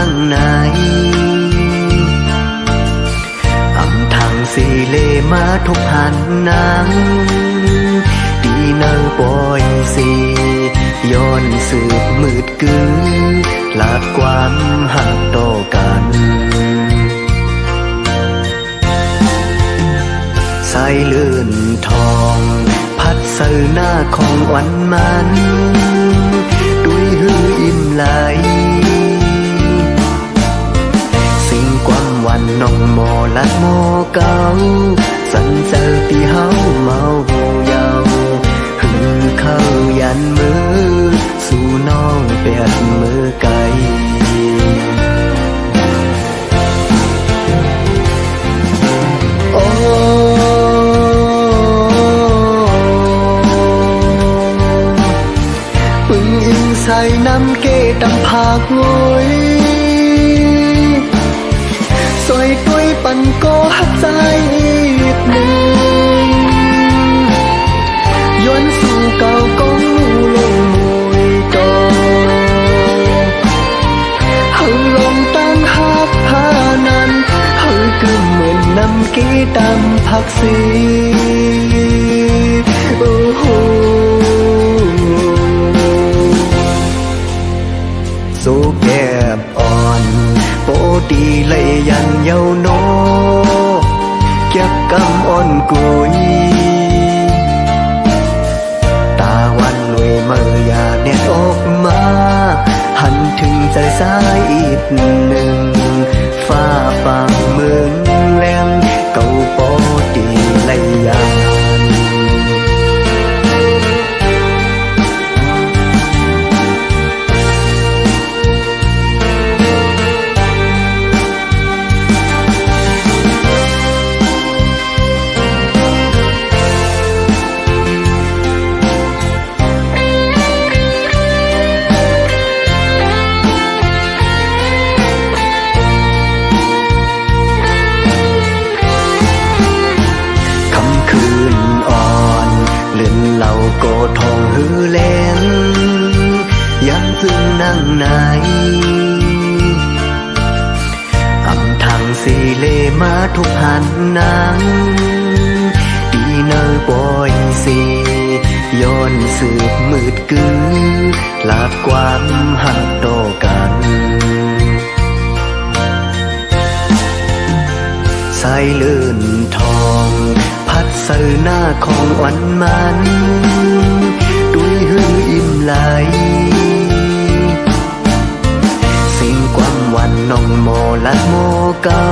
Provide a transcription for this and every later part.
นั่งไหนอำทางสีเลมาทุกหันนางดีนางปอยสีย้อนสืบมืดกึ่งลาดความหักต่อกันสายเลื่อนทองพัดเสือหน้าของวันมันด้วยหืออิ่มไหลสิ่งความวันน้องโมลัดโมเก่าสันเจอตีเฮาเมาเยาหือเข้ายันมือสู่น้องเปียดมือไกลโอ้ปึงอิงใส่น้ำเกดำผากงอยสวยตุ้ยปันโกหักใจอีกหนึ่งย้อนสู่เก่ากองลู่ลงมวยโตเฮาลงตั้งหักหานั้นเฮาคือเหมือนน้ำเกดำผักสีโอ้โหโซแก็บอ่อนโปดีเลยยันเยาโนเก็บกำอ่อนกุยตาวันลวยเมื่อยาเน็ตออกมาหันถึงใจสายอีกหนึ่งฟ้าฟังเมืองแหลมเก่าโปดีเลยยันเราโกทองหือแลงยังซึ่งนั่งไหนอำทางสีเลมาทุกหันนางดีเนอปอยสีย้อนสืบมืดกึ่งลาดความหักต่อกันสายเลื่อนทองพัดเสือหน้าของวันมันด้วยหืออิ่มไหลสิ่งความวันน้องโมลัดโมเก่า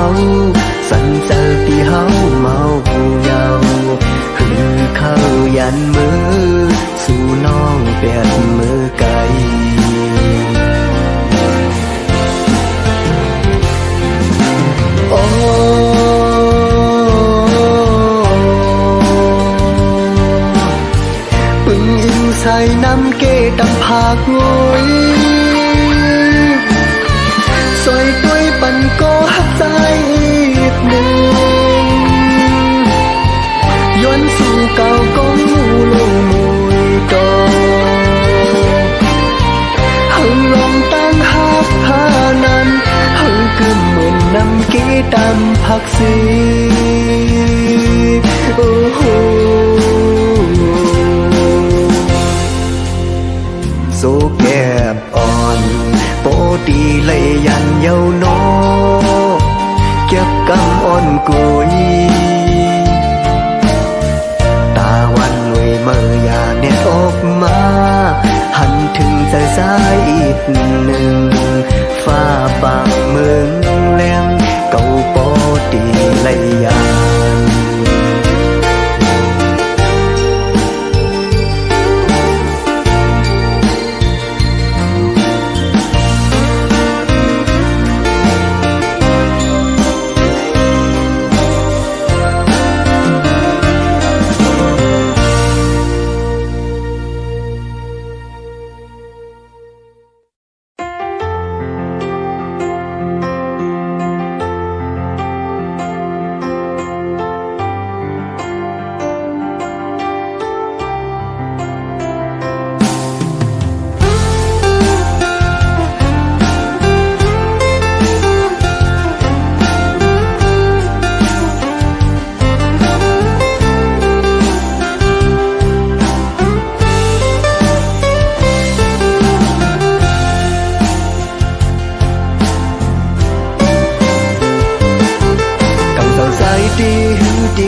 สันเจอตีเฮาเมาเยาหือเข้ายันมือสู่น้องเปียดมือไกลโอ้ใส่น้ำเกดำผากงอยสวยตุ้ยปันโกหักใจอีกหนึ่งย้อนสู่เก่ากองลู่ลงมวยโตเฮาลองตั้งหักหานั้นเฮาคือเหมือนน้ำเกดำผักสีโอ้โหโซแก็บอ่อนโปดีเลยยันเยาโนเก็บกำอ่อนกุยตาวันลวยเมื่อยาเน็ตออกมาหันถึงใจสายอีกหนึ่งฟ้าปากเมืองแหลมเก่าโปดีเลยยัน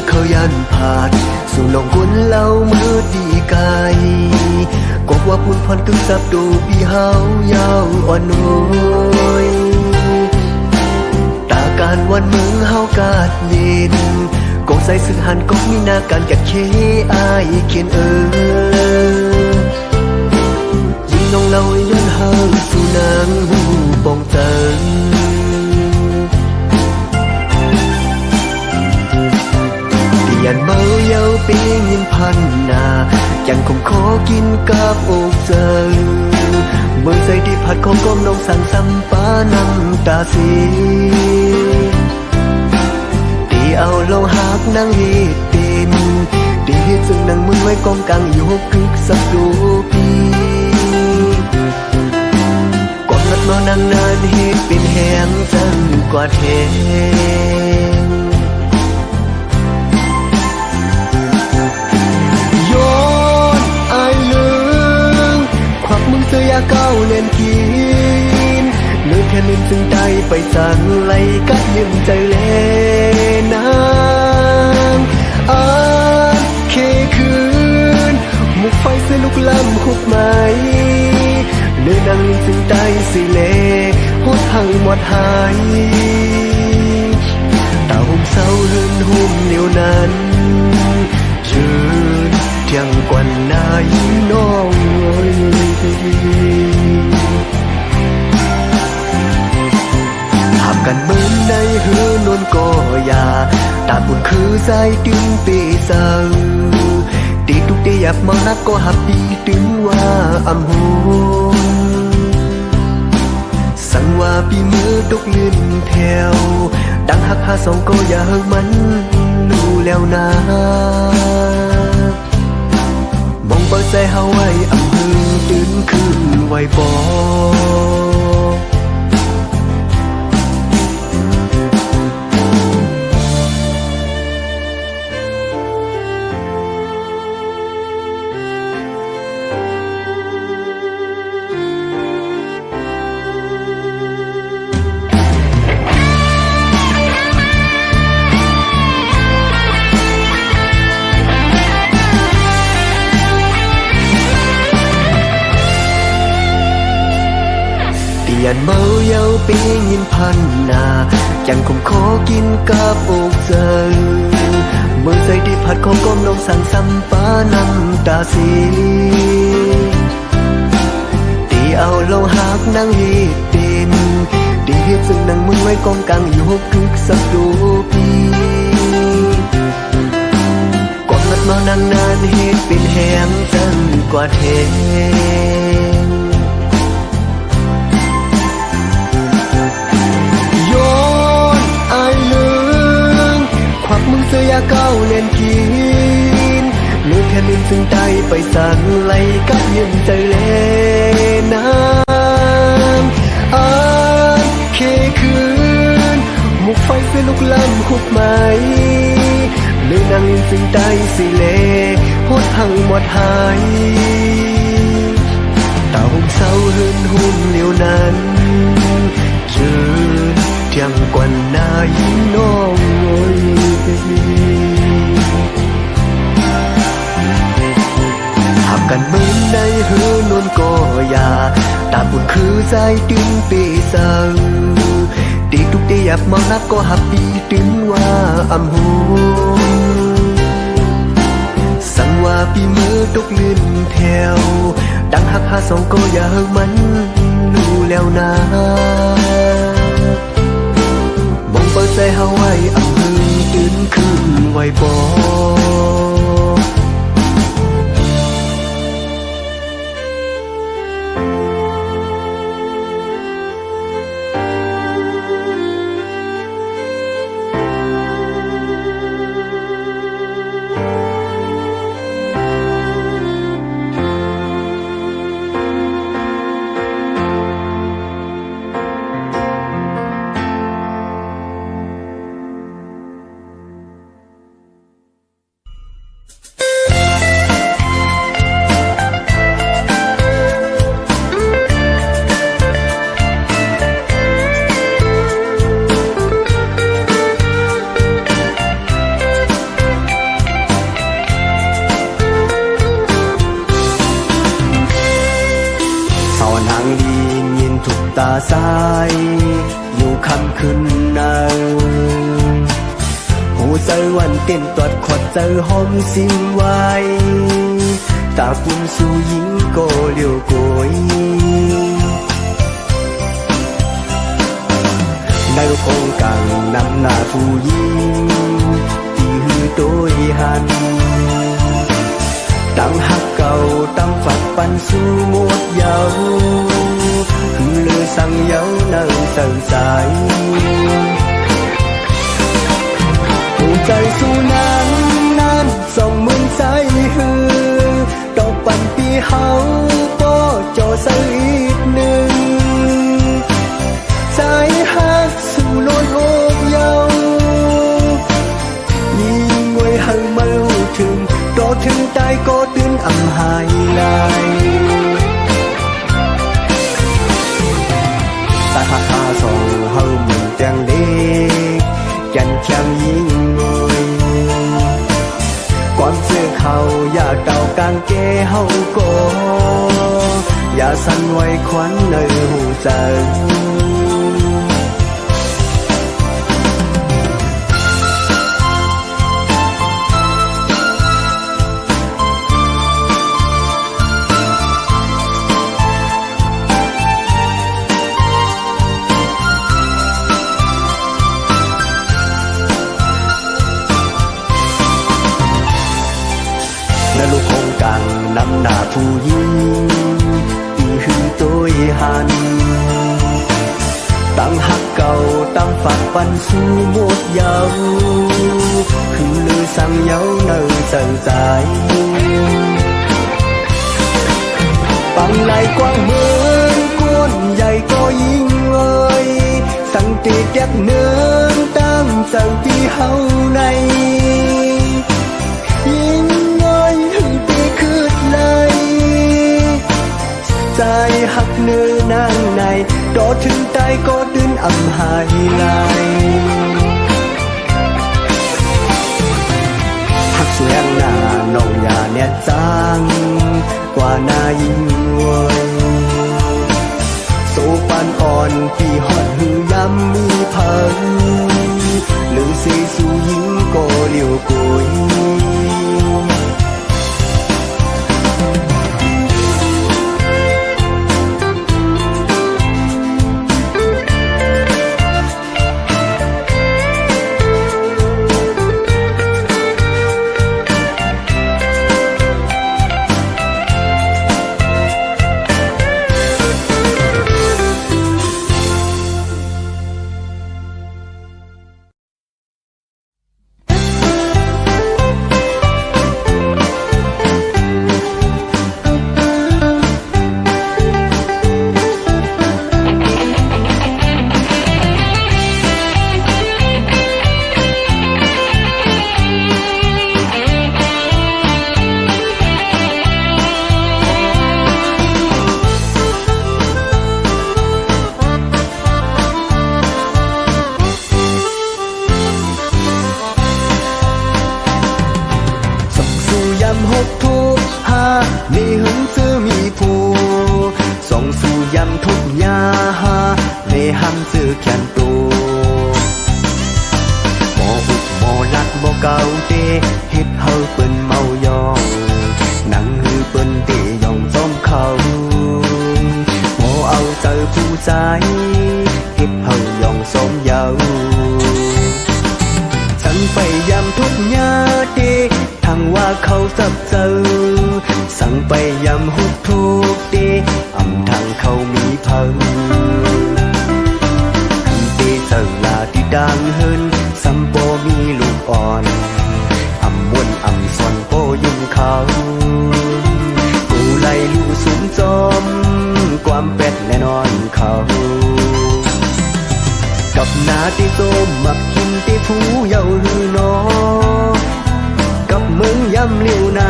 เขายันผ่านสู่ลงกุนเล่ามือดีไกลก็ว่าปุ่นพรกึ่งซับดูปีเฮายาวอ่อนน้อยตาการวันเมืองเฮากาดเย็นก็ใส่ซึ่งหันก็มีหน้าการกัดเคอายเขียนยิ่งน้องเล่าย้อนเฮาสู่นางหูปองเติงยันเมาเยาปียินพันนายังคงขอกินกับอกเจอเมื่อใจที่ผัดของก้มน้องสั่งซ้ำป้าน้ำตาสีตีเอาโลหักนั่งเหตุเป็นตีเหตุซึ่งนั่งมึงไว้กองกลางอยู่หกกึกสักดูปีก่อนนัดมานั่งนานเหตุเป็นแหงจังกว่าเทมึงเสียเก้าเล่นกินเลือแค่นินจึงได้ไปสั่งไล่กัดยืมใจเล่นางอ่านเคคืนมุกไฟเสียลุกล้ำคุกไหมเลือนางนินจึงได้สิเลหดหังหมดหายตาหุ่มเศร้าหืนหุ่มเหนียวนั้นยืนเที่ยงกว่านายีน้องหักกันเหมือนในหือนวลก็ยาตาบุญคือใจตึงปีเศร้าตีทุกตีอยากมานักก็หักดีถึงว่าอำหูสั่งว่าปีมือตกลื่นแถวดังหักหาสองก็อย่าเฮิงมันรู้แล้วนะมองเปิดใจเฮาไว้อำพึงตื่นขึ้นไว้บ่ยันเมาเยาปียินพันนายังคงขอกินกับอกเจอเมื่อใจที่ผัดของก้มน้องสั่งซ้ำป้าน้ำตาสีตีเอาโลหักนั่งเหตุเป็นตีเหตุซึ่งนั่งมึงไว้กองกลางอยู่หกกึกสักดูปีก่อนนัดมานั่งนานเหตุเป็นแหงจังกว่าเทมึงเสียเก้าเล่นกินเลือแค่นินจึงได้ไปสั่งไล่กัดยืมใจเล่นางอ่านเคคืนมุกไฟเสียลุกล้ำคุกไหมเลือนางนินจึงได้สิเลหดหังหมดหายตาหุ่มเศร้าหืนหุ่มเหลียวนั้นยืนเที่ยงกว่านายีน้องหักกันเหมือนในหือนวลก็ยาตาบุญคือใจตึงปีสั่งตีทุกตีอยากมานักก็หักปีถึงว่าอำหูสั่งว่าปีมือตกลื่นแถวดังหักหาสองก็อย่าเฮิงมันรู้แล้วนะมองเปิดใจเฮาไว้อำพึงตื่นขึ้นไว้บ่ ยินทุกตาสายอยู่คำขึ้นนาหูเจอวันเต้นตอดขอดเจอหอมสิ้นไว้ตาปุ่นสู่หญิงก็เลี้ยวโกยในรูปองกลางนำหน้าผู้หญิงที่หือตัวหันตั้งหักเก่าตั้งฝักปันสู่หมดเยาหือเลือสั่งเยาเนิ่งเสิร์ฟใจหูใจสู่นั้นนั้นส่งมือใจหือดอกปันปีเฮาก็จอใส่อีกหนึ่งใจหักสู่โลดโลกเยายิ่งงวยหังมารู้ถึงรอถึงตายก็ตื่นอ่ำหายลายตาหาส่องเฮาเหมือนแตงเด็กยันแข็งยิ่งงวยก่อนเสื้อเขาอย่าเก่ากางเกเฮาก็อย่าสั่นไหวควันในหูใจและลูกคงกังนำหน้าผู้หญิงอีหือตัวหันตั้งหักเก่าตั้งฝักปันสู่หมดเยาคือลือสั่งเยาเนิ่งเสิร์ฟใจปังไหลกว้างเหมือนก้นใหญ่ก็ยิ่งเอ่ยสั่งตีแก๊กเนื้อตั้งเสิร์ฟที่เฮาในยิ่งใจหักเนื้อนางในรอถึงตายก็ตื่นอ่ำหายลายหักสวยหน้าน้องอย่าแน่จางกว่าหน้ายิ่งเว้ยโซปานอ่อนพี่หอดหือยำมีเพิ่งหรือสีสู่หญิงก็เลี้ยวโกยหกทุกหามีหึงซื้อมีผู้ส่งสู่ยำทุกยาหาในห้ำซื้อแขนตูหมออุกหมอลัดหมอเก่าเตเฮ็ดเฮาเปิ้นเมายองนั่งหือเปิ้นเตยองส้มเขาหมอเอาเจอผู้ใจเฮ็ดเฮายองส้มยาวฉันไปยำทุกยาเตทั้งว่าเขาสับเจอสั่งไปยำหุบทุกเดอำทางเขามีเพิ่งคือเตเสิร์ลาที่ดังเฮินสัมโปมีลูกอ่อนอำมวนอำซอนโปยุ่งเขากูไล่ลูกสูงจอมความเป็ดแน่นอนเขากับนาที่โตมักกินที่ผู้เยาหือนอกับมึงย้ำเลี้ยวใน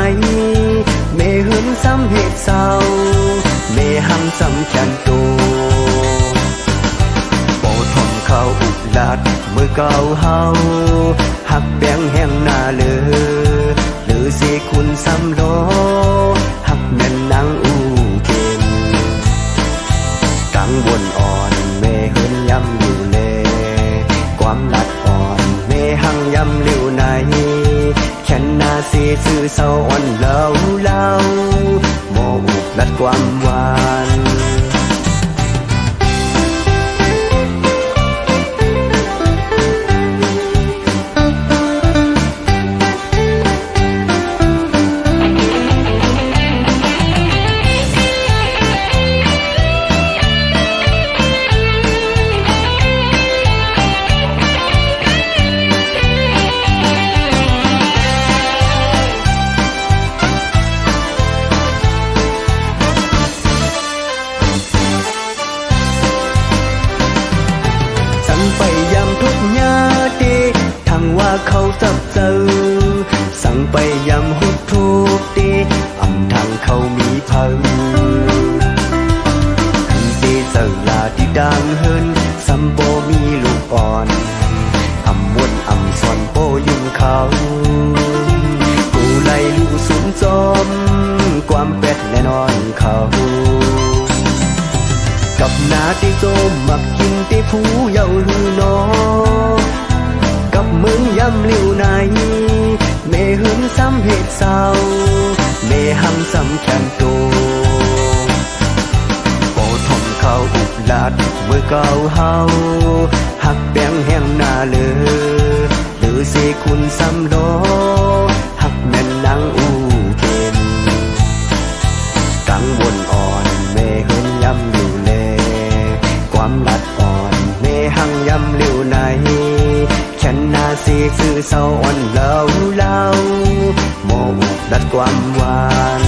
เมหืนซ้ำเหตุเศร้าเมหังซ้ำแขนโตโปทนเขาอุกลัดมือเก่าเฮาหักแบงแห่งหน้าเลือสิคุณซ้ำโลหักแม่นนางอูเข็ม งบนอ่อนเมเฮินยำอยู่เลความลัดอ่อนเมหังยำลิวในแค่นนาสีซื่อเศร้าอ่อนเล่าโมอุกลัดความหวานไปยำทุกญาติทั้งว่าเขาสับเจอสั่งไปยำหุบทุกตีอำทางเขามีพังตีเจอลาที่ดังเฮินสัมโปมีลูกอ่อนอำวนอำซอนโปยุ่งเขากูไล่ลูกสุนจอมความเป็ดแน่นอนเขากับนาที่โจมมักกินที่ผู้เยาลือนอกับมึงยำลิวในเมหึงซ้ำเหตุเศร้าเมหังซ้ำแข็งโตโอทมเขาอุบลัดเมื่อเก่าเฮาหักแป้งแห้งหน้าเลือเสคุณซ้ำโลหักแม่นนางอูเก็นกังวลอ่อนเมหึงยำลิวความลัดอ่อนเมหังยำลิวในแค่นนาสีซื่อเศร้าอ่อนเล่าโมอุกลัดความหวาน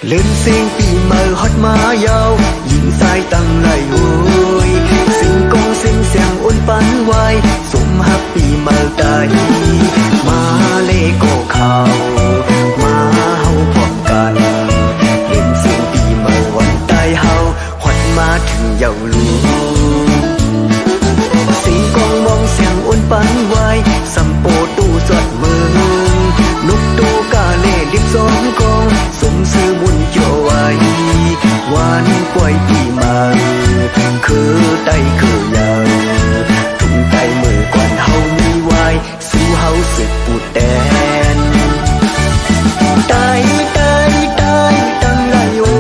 เล่นเสียงปีเมื่อฮอดมายาวยิงสายตั้งไหลโวยสิงกองเสียงเสียงอุ่นปันไว้สมฮับปีเมื่อใดมาเลโกเขามาเฮาพร้อมกันเล่นเสียงปีเมื่อวันใต้เฮาฮอดมาถึงเยาวลูสิงกองมองเสียงอุ่นปันไว้สัมโปตู้จดมือนกตูกาเล่ลิบสองกองสมซื้อบุญเกี่ยวไว้วันป่วยปีมาคือไตคือยาวทุ่งไตมือก่อนเฮามีไว้สู้เฮาสึกปูดแดนตายตั้งไหลโอ้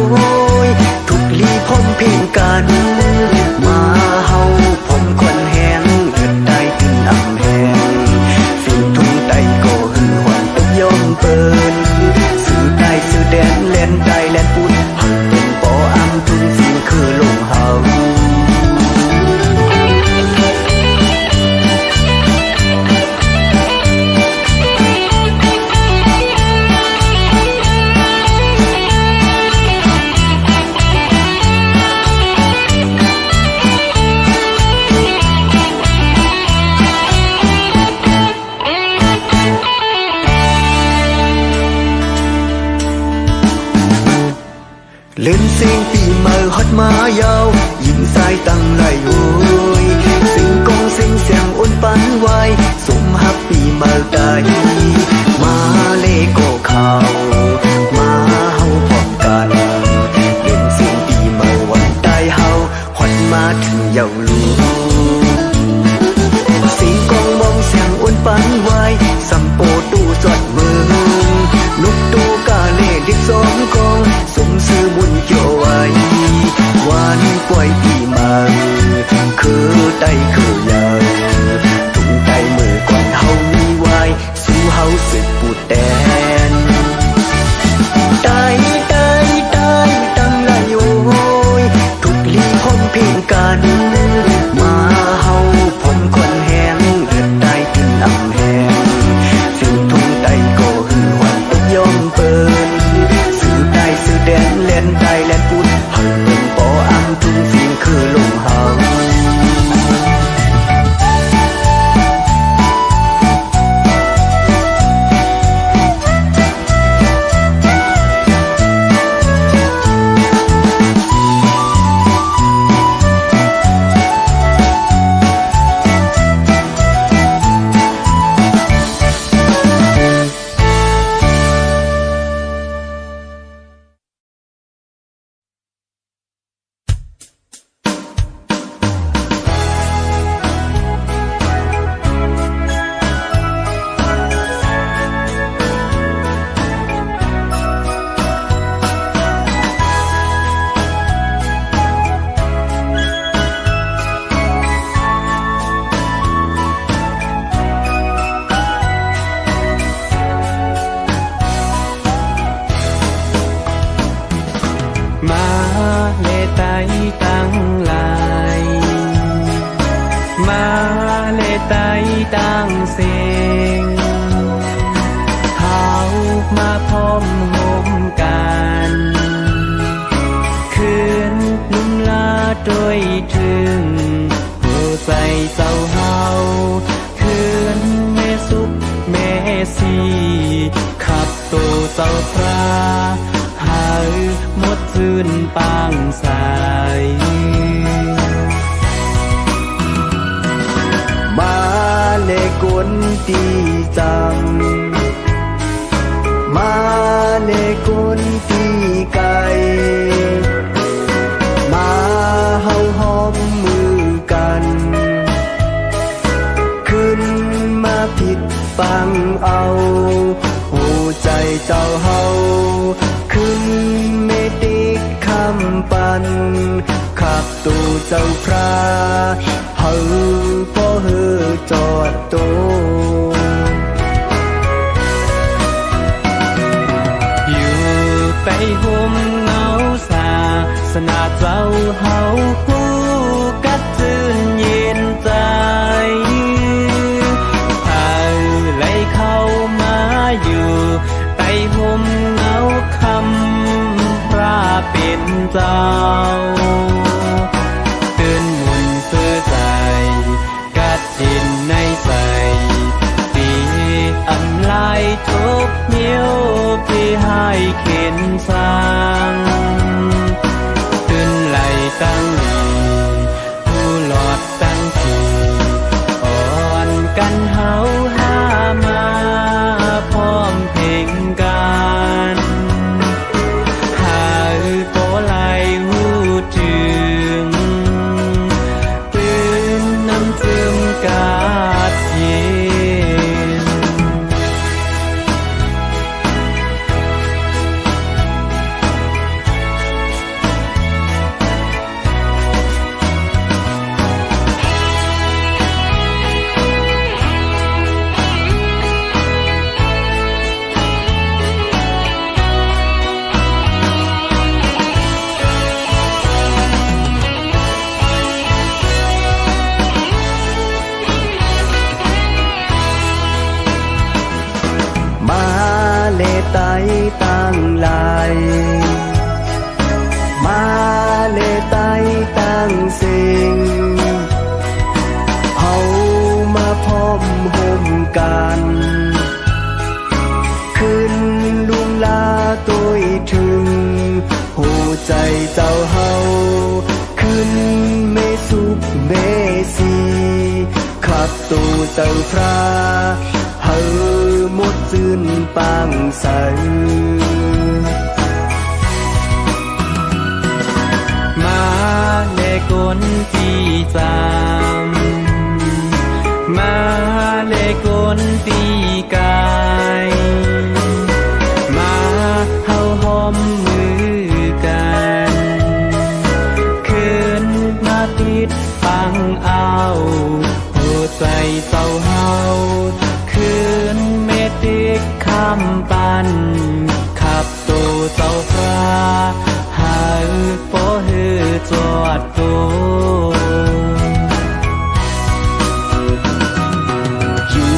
ยทุกลีพร้อมเพลงกันมาเฮาพร้อมคนแหงเดือดได้ขึ้นอำแหงฟินทุ่งไตก็หือหวนตกย่อมเปินสื่อได้สื่อแดนแลนได้แลนปูดเฮาเป็นปออำทุ่งฟินคือลงเฮาเล่นเสียงปีเมื่อฮอดมายาวยิงสายตั้งไหลโวยสิงกองเสียงเสียงอุ่นปันไว้สมฮับปีเมื่อใดมาเลโกเขามาเฮาพร้อมกันเล่นเสียงปีเมื่อวันใต้เฮาฮอดมาถึงเยาวลูสิงกองมองเสียงอุ่นปันไว้สัมโปตู้จดมือนกตูกาเล่ลิบสองกองสมซื้อบุญเกี่ยวไว้วันป่วย ำทุงสิ่งคือลมหายมาเลไตตั้งลายมาเลไตตั้งเสียงเฮามาพร้อมห่มกันคืนนุ่มลาโดยถึงหัวใจเจ้าเฮาคืนแม่สุขแม่สีขับตัวเจ้าพระหายหมดซื่นปางสายมาเลกวนตีจำมาเลกวนตีไก่มาเฮาหอมมือกันขึ้นมาผิดฟังเอาหัวใจเจ้าเฮาขึ้นเมติกคำปันขับตูเจ้าพระเฮาพ่อเฮอจอดโตอยู่ไปห่มเงาสาสนาเจ้าเฮาผู้กัดจื่นเย็นใจพาไหลเข้ามาอยู่ไปห่มเงาคำพระเป็นเจ้าตื่นมุนเสื้อใจกัดจินในใจตีอำลายทุกเหี้ยวที่ให้เข็นสร้างตื่นไหลตั้งดีผู้หลอดตั้งทีอ่อนกันเฮาหามาพร้อมเพลงกันหาโกไหลหูจึงตื่นน้ำจึงกาดเย็นมาเลไตตั้งลายมาเลไตตั้งสิ่งเฮามาพร้อมห่มกันขึ้นลุงลาตัวถึงหัวใจเจ้าเฮาขึ้นเมสุบเมสีขับตัวเจ้าพระเฮาหมดซื่นปางใสมาเลกนตีจำมาเลกนตีกายมาเฮาหอมมือกันคืนมาติดฟังเอาหัวใจเจ้าเฮาคืนเมติกคำปันขับตัวเจ้าพระหาโปหือจอดตัวอยู่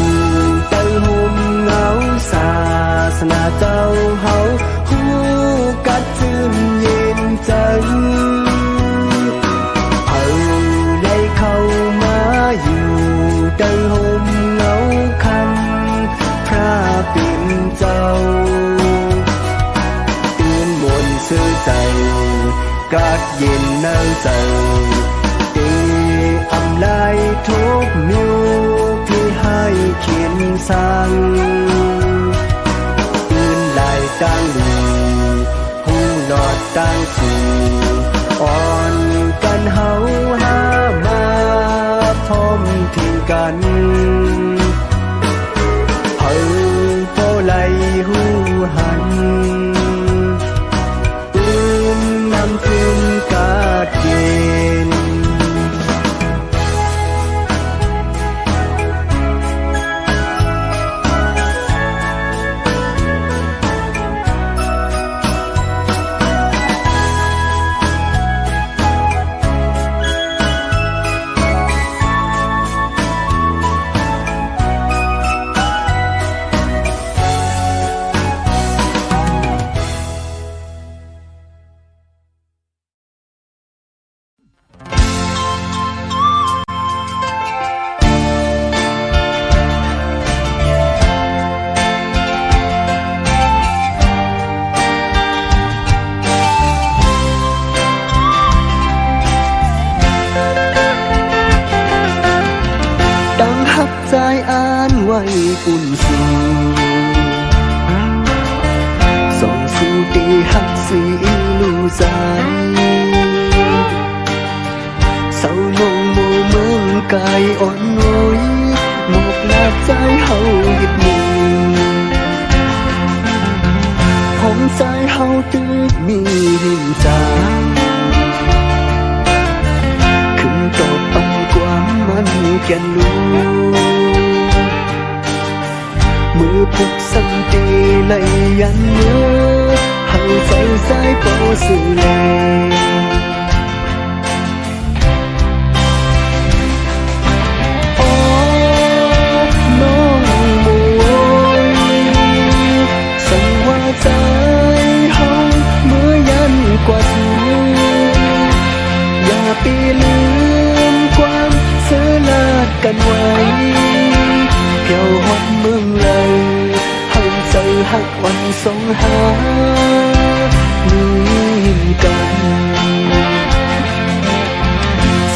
เต้าห่มเงาศาสนาเจ้าเฮาหูกัดชื่นเย็นใจ เจ้าตีอำลายทุกนิ้วที่ให้เขียนสั่งอื่นลายต่างดีหูหลอดต่างสีอ่อนกันเฮาหามาพร้อมทิ้งกันเฮาโปไลหูหันปืนนำคืนกาดเกณฑ์ใจอ่านไว้อุ่นสูส่องสู่ตีหักสีลูใจเศร้านงโมเมืองกายอ่อนน้อยหมกลาใจเฮาหยิบมือผมใจเฮาตึกมีหินจางขึ้นต่อปังความมันแก่นลูมือพุกสันตีไหลยันเนื้อเฮาใจสายเป่าสื่อแลโอ้น้องมวยสั่งว่าใจเฮาเมื่อยันกว่าสูอย่าปีลืมความเสือลาดกันไว้เกี่ยวหอดเมืองเลยให้ใจหักวันสงหามีกัน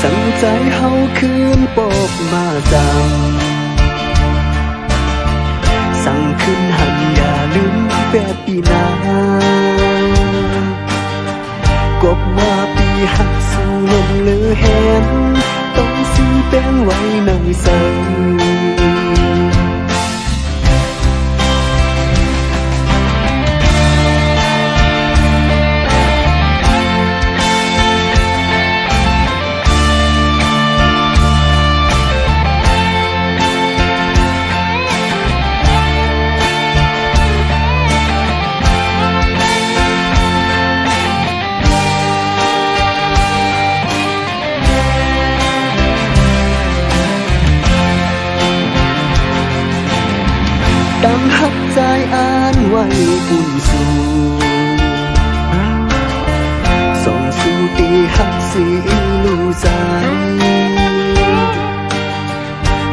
สั่งใจเฮาคืนปอกมาจำสั่งคืนหันอย่าลืมแบบปีหน้ากบว่าปีหักสู่ลมเลือแหนต้องสิ้นแป้งไว้ในเสาดังหักใจอ่านไว้อุ่นสูส่องสู่ตีหักสีลูใจ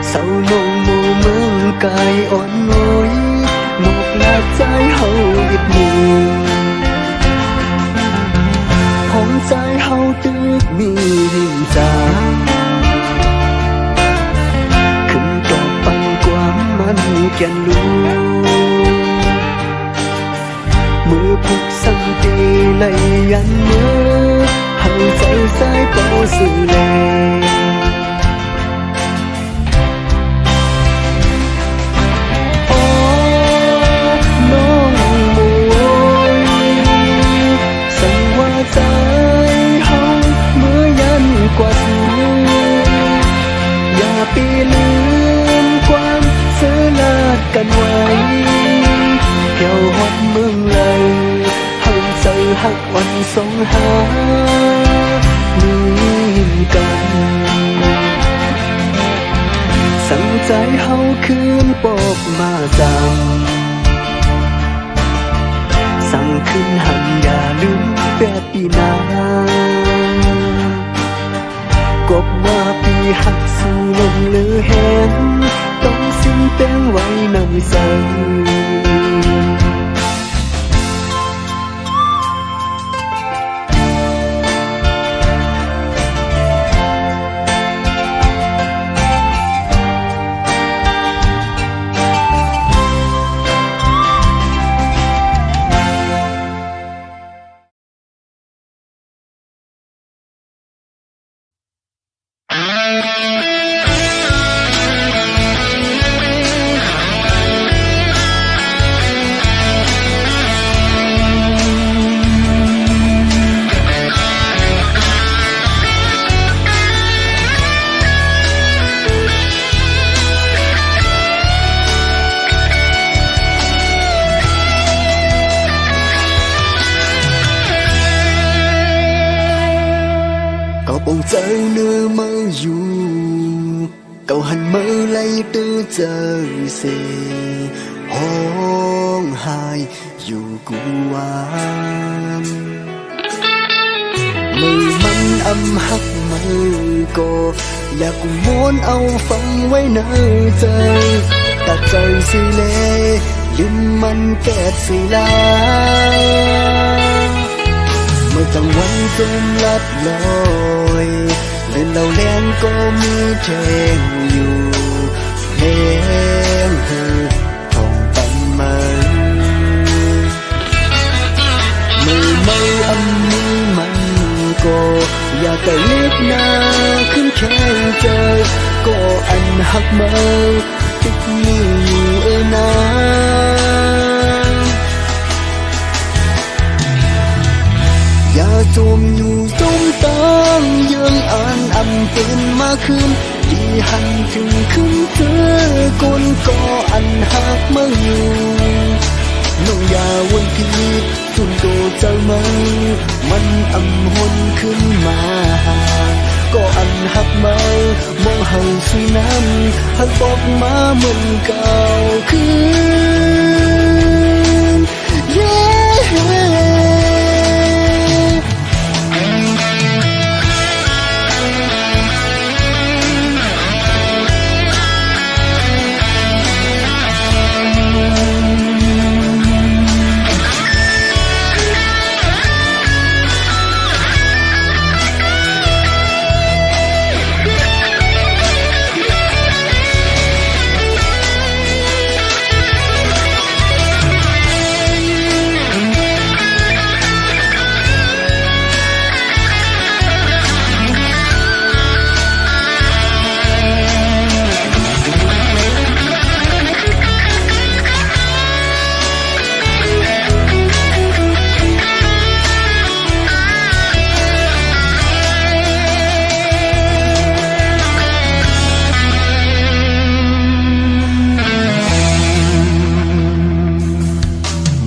เศร้านงโมเมืองกายอ่อนน้อยหมกลาใจเฮาหยิบมือผมใจเฮาตึกมีหินจางขึ้นต่อปังความมันแก่นลูมือพุกสังตีไหลยันเนื้อเฮาใจสายเป่าสื่อแลโอ้น้องมวยสั่งว่าใจเฮาเมื่อยันกว่าสูอย่าปีลืมความเสือลาดกันไว้เกี่ยวหอดเมืองเลยให้ใจหักวันสงหามีกันสั่งใจเฮาคืนปอกมาจำสั่งคืนหันอย่าลืมแบบปีหน้ากบว่าปีหักสู่ลมเลือแหนต้องสิ้นแป้งไว้ในใจ Có bóng trời nơi mơ dù Cậu hành mơ lấy tư giờ xì Hôn hai dù cụ an Mười mắn âm hắc mơ cô Là cùng muốn âu phong với nơi trời Ta trời xì lê Linh mắn kẹt xì la Mơ tầng quanh rung lấp lối Lên đầu đen có mi trên dù Đen hư phòng tâm mơ Mơ mơ âm mi mặn cô Và tờ liếp na khinh khen trời Cô anh hắc mơ Tích nhiều ơi na Và trùm nhu trong tăng dương an âm tên mà khương Vì hành trình khương thơ con có anh hát mơ nhiều Nông già quân thi xuân đồ trời mơ Mân âm hôn khương mà có anh hát mơ mong hằng suy nam hát bọc má mình cao khương yeah.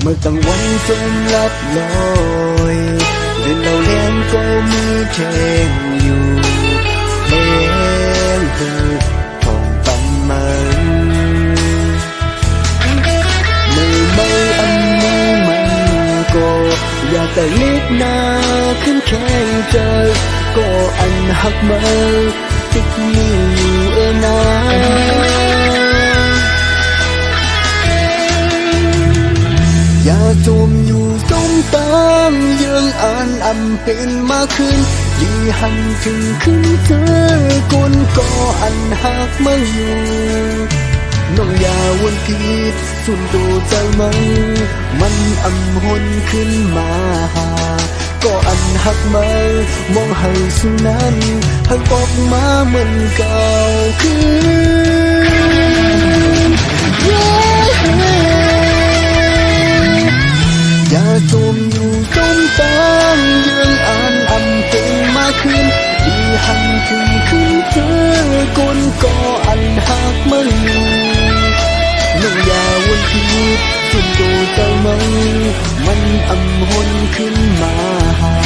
Mơ tầng quanh rung lấp lối Lên lầu đen có mi trên dù Đen hư phòng tâm mơ Mơ mơ âm mơ mặn cô Và tờ liếp na khinh khen trời Cô anh hắc mơ Tích nhiều ơ na Và trùm nhu trong tăng dương an âm tên mà khương Vì hành trình khương thơ con có anh hát mơ nhiều Nông già quân thịt xuân đồ trời mơ Mân âm hôn khương mà có anh hát mơ mong hầu xuân nan hân bọc má mình cao khương yeah. Và trùm nhu trong tăng dương an âm tên mà khương Vì hành trình khương thơ con có anh hát mơ Nông già quân thịt xuân đồ trời mơ Mân âm hôn khương mà